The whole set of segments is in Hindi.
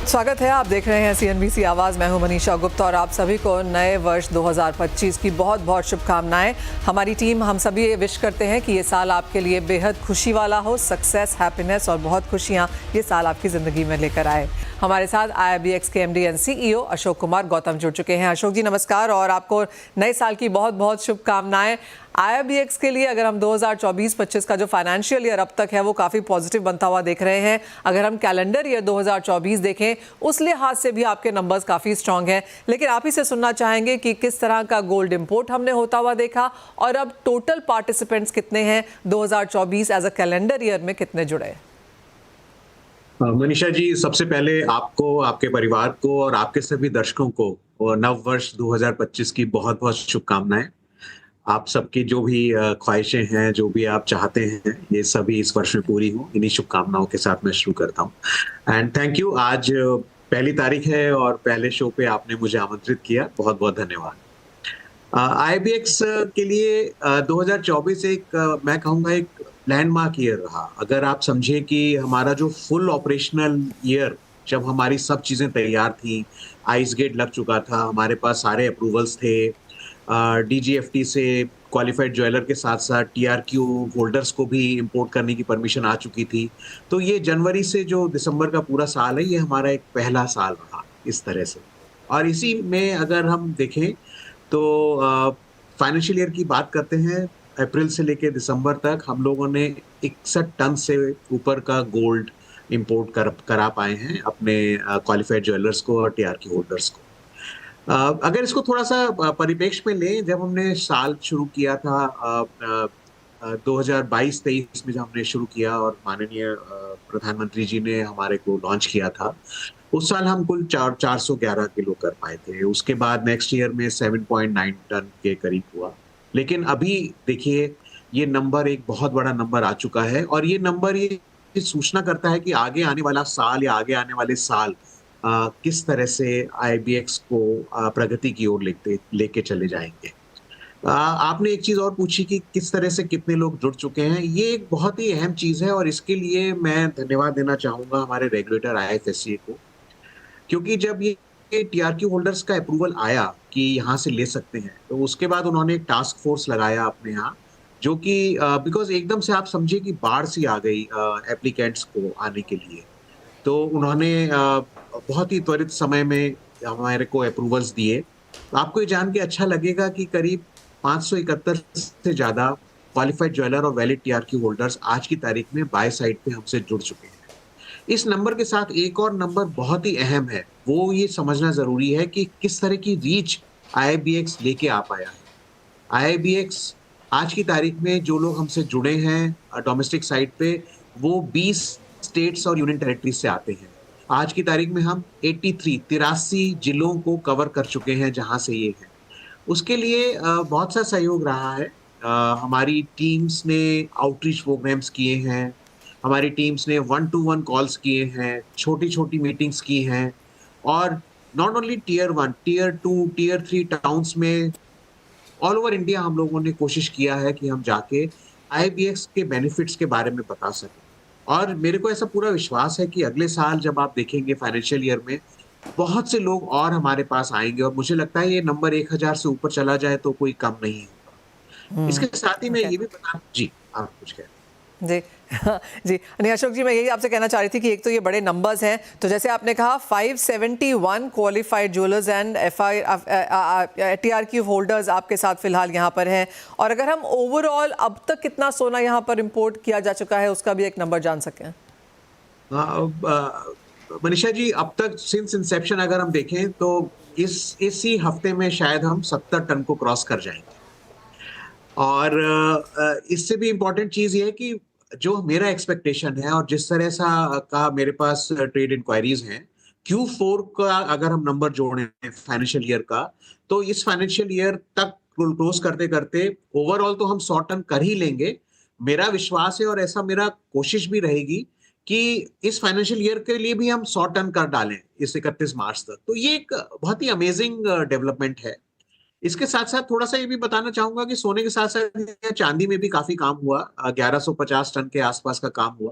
स्वागत है, आप देख रहे हैं CNBC आवाज़। मैं हूं मनीषा गुप्ता और आप सभी को नए वर्ष 2025 की बहुत बहुत शुभकामनाएं। हमारी टीम हम सभी ये विश करते हैं कि ये साल आपके लिए बेहद खुशी वाला हो, सक्सेस, हैप्पीनेस और बहुत खुशियां ये साल आपकी ज़िंदगी में लेकर आए। हमारे साथ IIBX के MD and CEO Ashok Kumar Gautam जुड़ चुके हैं। अशोक जी नमस्कार और आपको नए साल की बहुत बहुत शुभकामनाएं। IIBX के लिए अगर हम 2024-25 का जो फाइनेंशियल ईयर अब तक है वो काफ़ी पॉजिटिव बनता हुआ देख रहे हैं। अगर हम कैलेंडर ईयर 2024 देखें उस लिहाज से भी आपके नंबर्स काफ़ी स्ट्रांग हैं। लेकिन आप ही से सुनना चाहेंगे कि किस तरह का गोल्ड इंपोर्ट हमने होता हुआ देखा और अब टोटल पार्टिसिपेंट्स कितने हैं 2024 एज अ कैलेंडर ईयर में कितने जुड़े। मनीषा जी, सबसे पहले आपको, आपके परिवार को और आपके सभी दर्शकों को नव वर्ष 2025 की बहुत बहुत शुभकामनाएं। आप सबकी जो भी ख्वाहिशें हैं, जो भी आप चाहते हैं, ये सभी इस वर्ष में पूरी हो। इन्हीं शुभकामनाओं के साथ मैं शुरू करता हूँ। And thank you. आज पहली तारीख है और पहले शो पे आपने मुझे आमंत्रित किया, बहुत बहुत धन्यवाद। IIBX के लिए 2024 मैं कहूँगा एक लैंडमार्क ईयर रहा। अगर आप समझे कि हमारा जो फुल ऑपरेशनल ईयर, जब हमारी सब चीजें तैयार थी, आइस गेट लग चुका था, हमारे पास सारे अप्रूवल्स थे, DGFT से क्वालिफाइड ज्वेलर के साथ साथ TRQ होल्डर्स को भी इंपोर्ट करने की परमिशन आ चुकी थी। तो ये जनवरी से जो दिसंबर का पूरा साल है, ये हमारा एक पहला साल रहा इस तरह से। और इसी में अगर हम देखें तो फाइनेंशियल ईयर की बात करते हैं, अप्रैल से लेकर दिसंबर तक हम लोगों ने 61 टन से ऊपर का गोल्ड इंपोर्ट करा पाए हैं अपने क्वालिफाइड ज्वेलर्स को और TRQ होल्डर्स को। अगर इसको थोड़ा सा परिप्रेक्ष्य में लें, जब हमने साल शुरू किया था 2022-23 में, जब हमने शुरू किया और माननीय प्रधानमंत्री जी ने हमारे को लॉन्च किया था, उस साल हम कुल 411 किलो कर पाए थे। उसके बाद नेक्स्ट ईयर में 7.9 टन के करीब हुआ। लेकिन अभी देखिए, ये नंबर एक बहुत बड़ा नंबर आ चुका है और ये नंबर ये सूचना करता है कि आगे आने वाला साल या आगे आने वाले साल किस तरह से IIBX को प्रगति की ओर लेके चले जाएंगे। आपने एक चीज और पूछी कि किस तरह से कितने लोग जुड़ चुके हैं। ये एक बहुत ही अहम चीज है और इसके लिए मैं धन्यवाद देना चाहूंगा हमारे रेगुलेटर IFSCA को, क्योंकि जब ये TRQ होल्डर्स का अप्रूवल आया कि यहाँ से ले सकते हैं, तो उसके बाद उन्होंने एक टास्क फोर्स लगाया अपने यहाँ, जो कि बिकॉज एकदम से आप समझिए कि बाढ़ सी आ गई एप्लीकेंट्स को आने के लिए। तो उन्होंने बहुत ही त्वरित समय में हमारे को अप्रूवल्स दिए। आपको ये जान के अच्छा लगेगा कि करीब 571 से ज्यादा क्वालिफाइड ज्वेलर और वैलिड TRQ होल्डर्स आज की तारीख में बाय साइड पे हमसे जुड़ चुके हैं। इस नंबर के साथ एक और नंबर बहुत ही अहम है, वो ये समझना जरूरी है कि किस तरह की रीच IIBX लेके आ पाया है। IIBX आज की तारीख में जो लोग हमसे जुड़े हैं डोमेस्टिक साइड पे, वो 20 स्टेट्स और यूनियन टेरिटरीज से आते हैं। आज की तारीख में हम 83 जिलों को कवर कर चुके हैं जहां से ये है। उसके लिए बहुत सा सहयोग रहा है। हमारी टीम्स ने आउटरीच प्रोग्राम्स किए हैं, हमारी टीम्स ने 1-to-1 कॉल्स किए हैं, छोटी छोटी मीटिंग्स की हैं, और not only Tier 1, Tier 2, Tier 3 towns में ऑल ओवर इंडिया हम लोगों ने कोशिश किया है कि हम जाके IIBX के बेनिफिट्स के बारे में बता सकें। और मेरे को ऐसा पूरा विश्वास है कि अगले साल जब आप देखेंगे फाइनेंशियल ईयर में, बहुत से लोग और हमारे पास आएंगे और मुझे लगता है ये नंबर 1000 से ऊपर चला जाए तो कोई कम नहीं होगा। इसके साथ ही मैं ये भी बता, जी आप कुछ कह रहे हैं। जी जी नहीं अशोक जी, मैं यही आपसे कहना चाह रही थी कि एक तो ये बड़े नंबर्स हैं, तो जैसे आपने कहा 571 qualified jewellers and TRQ holders आपके साथ फिलहाल यहाँ पर हैं, और अगर हम ओवरऑल अब तक कितना सोना यहाँ पर इंपोर्ट किया जा चुका है उसका भी एक नंबर जान सकें। मनीषा जी, अब तक सिंस इंसेप्शन अगर हम देखें तो इसी हफ्ते में शायद हम 70 टन को क्रॉस कर जाएंगे। और इससे भी इम्पोर्टेंट चीज ये है कि जो मेरा एक्सपेक्टेशन है और जिस तरह का मेरे पास ट्रेड इंक्वायरीज हैं, Q4 का अगर हम नंबर जोड़ें फाइनेंशियल ईयर का, तो इस फाइनेंशियल ईयर तक क्लोज करते करते ओवरऑल तो हम 100 टन कर ही लेंगे। मेरा विश्वास है और ऐसा मेरा कोशिश भी रहेगी कि इस फाइनेंशियल ईयर के लिए भी हम 100 टन कर डालें इस 31 मार्च तक। तो ये एक बहुत ही अमेजिंग डेवलपमेंट है। इसके साथ साथ थोड़ा सा ये भी बताना चाहूंगा कि सोने के साथ साथ चांदी में भी काफी काम हुआ। 1150 टन के आसपास का काम हुआ।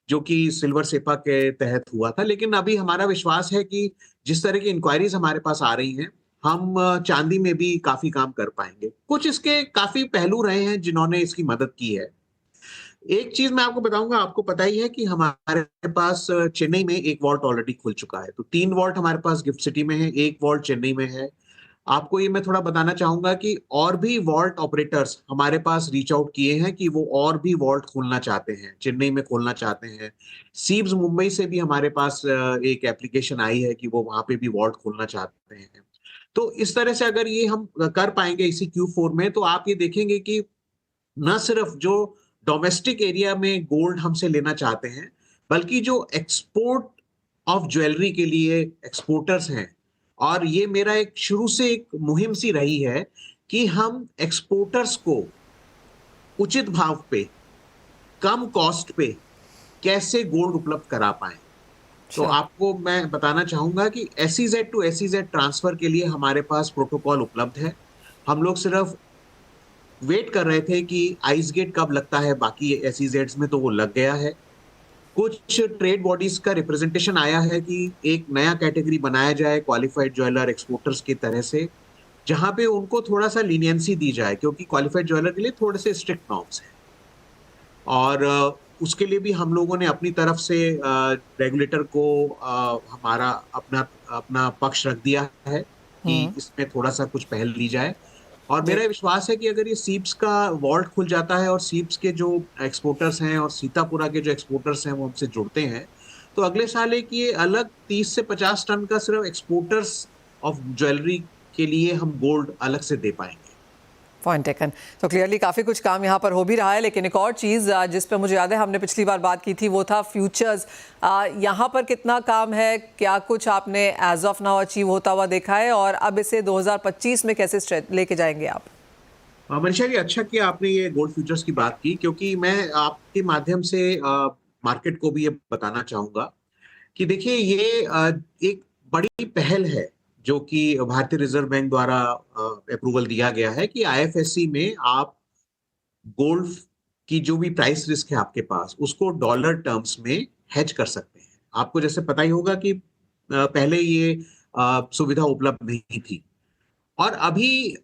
जो कि सिल्वर सेपा के तहत हुआ था। लेकिन अभी हमारा विश्वास है कि जिस तरह की इंक्वायरीज हमारे पास आ रही हैं, हम चांदी में भी काफी काम कर पाएंगे। कुछ इसके काफी पहलू रहे हैं जिन्होंने इसकी मदद की है। एक चीज मैं आपको बताऊंगा, आपको पता ही है कि हमारे पास चेन्नई में एक वॉल्ट ऑलरेडी खुल चुका है, तो 3 वॉल्ट हमारे पास गिफ्ट सिटी में है, 1 वॉल्ट चेन्नई में है। आपको ये मैं थोड़ा बताना चाहूंगा कि और भी वॉल्ट ऑपरेटर्स हमारे पास रीच आउट किए हैं कि वो और भी वॉल्ट खोलना चाहते हैं, चेन्नई में खोलना चाहते हैं। सीब्स मुंबई से भी हमारे पास एक एप्लीकेशन आई है कि वो वहां पे भी वॉल्ट खोलना चाहते हैं। तो इस तरह से अगर ये हम कर पाएंगे इसी Q4 में, तो आप ये देखेंगे कि न सिर्फ जो डोमेस्टिक एरिया में गोल्ड हमसे लेना चाहते हैं, बल्कि जो एक्सपोर्ट ऑफ ज्वेलरी के लिए एक्सपोर्टर्स हैं, और ये मेरा एक शुरू से एक मुहिम सी रही है कि हम एक्सपोर्टर्स को उचित भाव पे, कम कॉस्ट पे कैसे गोल्ड उपलब्ध करा पाए। तो अच्छा। आपको मैं बताना चाहूंगा कि SEZ टू SEZ ट्रांसफर के लिए हमारे पास प्रोटोकॉल उपलब्ध है। हम लोग सिर्फ वेट कर रहे थे कि आइस गेट कब लगता है बाकी SEZs में, तो वो लग गया है। कुछ ट्रेड बॉडीज का रिप्रेजेंटेशन आया है कि एक नया कैटेगरी बनाया जाए क्वालिफाइड ज्वेलर एक्सपोर्टर्स की तरह से, जहां पे उनको थोड़ा सा लीनियंसी दी जाए, क्योंकि क्वालिफाइड ज्वेलर के लिए थोड़े से स्ट्रिक्ट नॉर्म्स हैं। और उसके लिए भी हम लोगों ने अपनी तरफ से रेगुलेटर को हमारा अपना अपना पक्ष रख दिया है कि हम्म। इसमें थोड़ा सा कुछ पहल ली जाए। और जी। मेरा विश्वास है कि अगर ये सीप्स का वॉल्ट खुल जाता है और सीप्स के जो एक्सपोर्टर्स हैं और सीतापुरा के जो एक्सपोर्टर्स हैं वो हमसे जुड़ते हैं, तो अगले साल एक ये अलग 30 से 50 टन का सिर्फ एक्सपोर्टर्स ऑफ ज्वेलरी के लिए हम गोल्ड अलग से दे पाएंगे। Point taken. तो क्लियरली काफ़ी कुछ काम यहाँ पर हो भी रहा है, लेकिन एक और चीज़ जिस पे मुझे याद है हमने पिछली बार बात की थी वो था फ्यूचर्स। यहाँ पर कितना काम है, क्या कुछ आपने एज ऑफ नाउ अचीव होता हुआ देखा है, और अब इसे 2025 में कैसे लेके जाएंगे आप? मनीषा जी, अच्छा किया आपने ये गोल्ड फ्यूचर्स की बात की, क्योंकि मैं आपके माध्यम से मार्केट को भी ये बताना चाहूंगा कि देखिए ये एक बड़ी पहल है जो कि भारतीय रिजर्व बैंक द्वारा अप्रूवल दिया गया है कि IFSC में आप गोल्ड की जो भी प्राइस रिस्क है आपके पास, उसको डॉलर टर्म्स में हेज कर सकते हैं। आपको जैसे पता ही होगा कि पहले ये सुविधा उपलब्ध नहीं थी, और अभी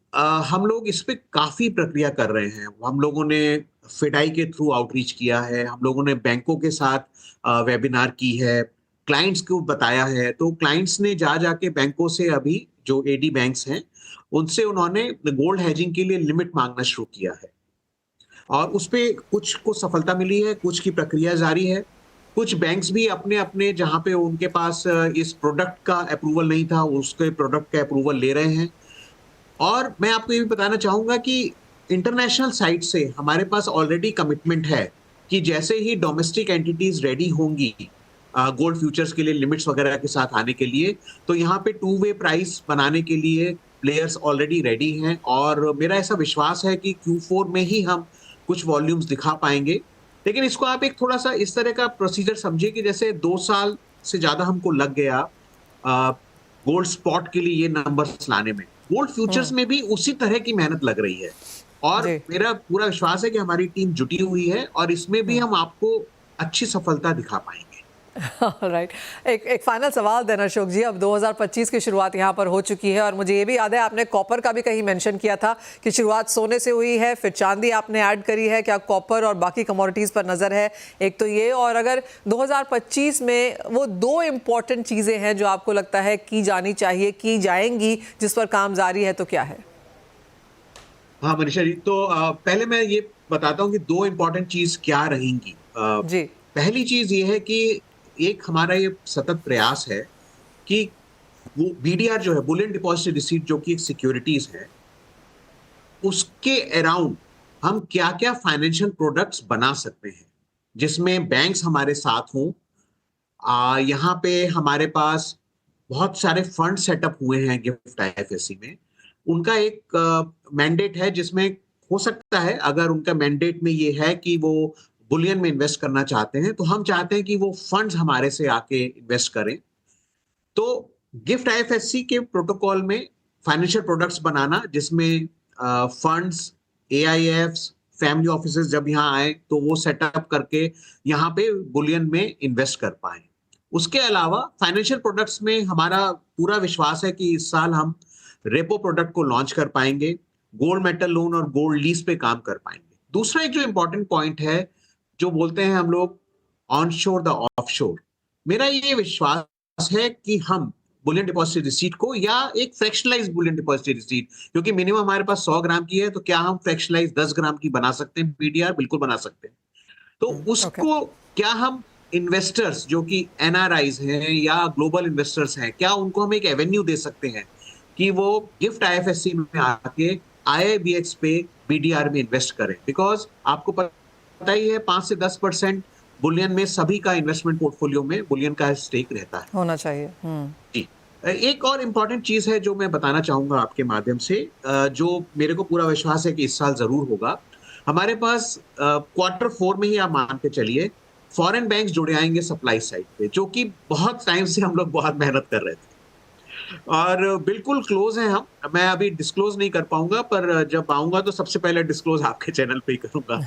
हम लोग इस पे काफी प्रक्रिया कर रहे हैं। हम लोगों ने फिडाई के थ्रू आउटरीच किया है, हम लोगों ने बैंकों के साथ वेबिनार की है, क्लाइंट्स को बताया है। तो क्लाइंट्स ने जा जाके बैंकों से, अभी जो AD बैंक्स हैं, उनसे उन्होंने गोल्ड हेजिंग के लिए लिमिट मांगना शुरू किया है, और उस पे कुछ को सफलता मिली है, कुछ की प्रक्रिया जारी है। कुछ बैंक्स भी अपने अपने जहां पे उनके पास इस प्रोडक्ट का अप्रूवल नहीं था, उसके प्रोडक्ट का अप्रूवल ले रहे हैं। और मैं आपको ये भी बताना चाहूंगा कि इंटरनेशनल साइट से हमारे पास ऑलरेडी कमिटमेंट है कि जैसे ही डोमेस्टिक एंटिटीज रेडी होंगी गोल्ड फ्यूचर्स के लिए लिमिट्स वगैरह के साथ आने के लिए, तो यहाँ पे 2 वे प्राइस बनाने के लिए प्लेयर्स ऑलरेडी रेडी हैं। और मेरा ऐसा विश्वास है कि Q4 में ही हम कुछ वॉल्यूम्स दिखा पाएंगे। लेकिन इसको आप एक थोड़ा सा इस तरह का प्रोसीजर समझिए कि जैसे 2 साल से ज्यादा हमको लग गया गोल्ड स्पॉट के लिए ये नंबर्स लाने में, गोल्ड फ्यूचर्स में भी उसी तरह की मेहनत लग रही है। और जी। मेरा पूरा विश्वास है कि हमारी टीम जुटी हुई है और इसमें भी हम आपको अच्छी सफलता दिखा पाएंगे। राइट। एक फाइनल सवाल देना अशोक जी, अब 2025 की शुरुआत यहाँ पर हो चुकी है, और मुझे ये भी याद है आपने कॉपर का भी कहीं मेंशन किया था कि शुरुआत सोने से हुई है, फिर चांदी आपने ऐड करी है। क्या कॉपर और बाकी कमोडिटीज़ पर नज़र है? एक तो ये, और अगर 2025 में वो 2 इम्पॉर्टेंट चीज़ें हैं जो आपको लगता है की जानी चाहिए, की जाएंगी, जिस पर काम जारी है, तो क्या है? हाँ मनीषा जी, तो पहले मैं ये बताता हूँ कि 2 इम्पोर्टेंट चीज क्या रहेंगी। जी। पहली चीज ये है कि एक हमारा ये सतत प्रयास है कि वो BDR जो है, बुलियन डिपॉजिट रिसीट, जो कि एक सिक्योरिटीज है, उसके अराउंड हम क्या क्या फाइनेंशियल प्रोडक्ट्स बना सकते हैं जिसमें बैंक्स हमारे साथ हों। यहाँ पे हमारे पास बहुत सारे फंड सेटअप हुए हैं गिफ्ट IFSC में। उनका एक मैंडेट है जिसमें हो सकता है, अगर उनका मैंडेट में ये है कि वो बुलियन में इन्वेस्ट करना चाहते हैं, तो हम चाहते हैं कि वो फंड्स हमारे से आके इन्वेस्ट करें। तो गिफ्ट IFSC के प्रोटोकॉल में फाइनेंशियल प्रोडक्ट्स बनाना जिसमें फंड्स, AIFs, फैमिली ऑफिसेज जब यहाँ आए तो वो सेटअप करके यहाँ पे बुलियन में इन्वेस्ट कर पाए। उसके अलावा फाइनेंशियल प्रोडक्ट्स में हमारा पूरा विश्वास है कि इस साल हम रेपो प्रोडक्ट को लॉन्च कर पाएंगे, गोल्ड मेटल लोन और गोल्ड लीज पे काम कर पाएंगे। दूसरा एक जो इंपॉर्टेंट पॉइंट है, जो बोलते हैं हम लोग ऑनशोर द ऑफशोर, मेरा ये विश्वास है कि हम बुलियन डिपॉजिटरी रिसीट को या एक फ्रैक्शनलाइज बुलियन डिपॉजिटरी रिसीट, क्योंकि मिनिमम हमारे पास 100 ग्राम की है, तो क्या हम फ्रैक्शनलाइज 10 ग्राम की बना सकते हैं बीडीआर? बिल्कुल बना सकते हैं। तो उसको क्या हम इन्वेस्टर्स जो कि एनआरआईज हैं या ग्लोबल इन्वेस्टर्स हैं, क्या उनको हम एक एवेन्यू दे सकते हैं कि वो गिफ्ट आईएफएससी में आके आईआईबीएक्स पे बीडीआर में इन्वेस्ट करें? बिकॉज आपको पता ही है 5 से 10% बुलियन में सभी का इन्वेस्टमेंट पोर्टफोलियो में बुलियन का स्टेक रहता है, होना चाहिए। जी। एक और इम्पॉर्टेंट चीज है जो मैं बताना चाहूंगा आपके माध्यम से, जो मेरे को पूरा विश्वास है कि इस साल जरूर होगा। हमारे पास Q4 में ही आप मान के चलिए फॉरेन बैंक्स जुड़े आएंगे सप्लाई साइड पे, जो कि बहुत टाइम से हम लोग बहुत मेहनत कर रहे थे और बिल्कुल क्लोज हैं हम। मैं अभी डिस्क्लोज नहीं कर पाऊंगा, पर जब आऊंगा तो सबसे पहले डिस्क्लोज आपके चैनल पे ही करूंगा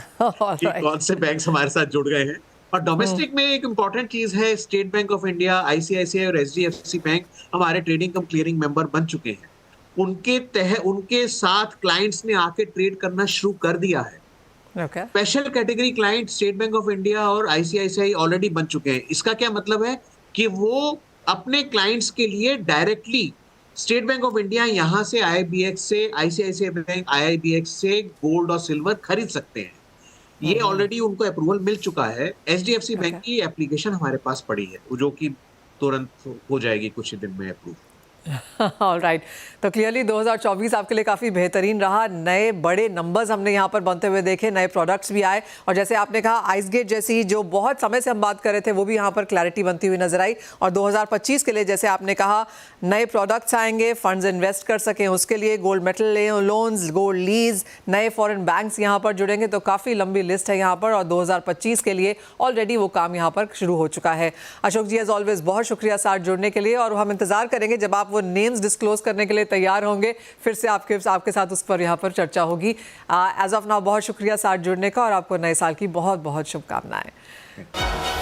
कि कौन से बैंक्स हमारे साथ जुड़ गए हैं। और डोमेस्टिक में एक इंपॉर्टेंट चीज है, state bank of India, ICICI और एचडीएफसी बैंक हमारे ट्रेडिंग कम क्लियरिंग मेंबर बन चुके हैं। उनके साथ क्लाइंट्स ने आके ट्रेड करना शुरू कर दिया है। Special category client state bank of India और आईसीआईसीआई ऑलरेडी बन चुके हैं। इसका क्या मतलब है कि वो अपने क्लाइंट्स के लिए directly state bank of India यहां से आईआईबीएक्स से, आईसीआईसीआई बैंक आईआईबीएक्स से गोल्ड और सिल्वर खरीद सकते हैं। ये ऑलरेडी उनको अप्रूवल मिल चुका है। एचडीएफसी बैंक की एप्लीकेशन हमारे पास पड़ी है, जो कि तुरंत हो जाएगी कुछ ही दिन में अप्रूव। ऑलराइट, तो क्लियरली 2024 आपके लिए काफ़ी बेहतरीन रहा। नए बड़े नंबर्स हमने यहाँ पर बनते हुए देखे, नए प्रोडक्ट्स भी आए और जैसे आपने कहा आइस गेट जैसी जो बहुत समय से हम बात कर रहे थे वो भी यहाँ पर क्लैरिटी बनती हुई नजर आई। और 2025 के लिए जैसे आपने कहा नए प्रोडक्ट्स आएंगे, फंड्स इन्वेस्ट कर सकें उसके लिए, gold metal loans, gold lease, नए फॉरेन बैंक्स यहाँ पर जुड़ेंगे। तो काफ़ी लंबी लिस्ट है यहाँ पर और 2025 के लिए ऑलरेडी वो काम यहाँ पर शुरू हो चुका है। अशोक जी एज ऑलवेज बहुत शुक्रिया साथ जुड़ने के लिए और हम इंतजार करेंगे जब आप वो नेम्स डिस्क्लोज करने के लिए तैयार होंगे, फिर से आपके साथ उस पर यहाँ पर चर्चा होगी। एज ऑफ नाउ बहुत शुक्रिया साथ जुड़ने का और आपको नए साल की बहुत बहुत शुभकामनाएं।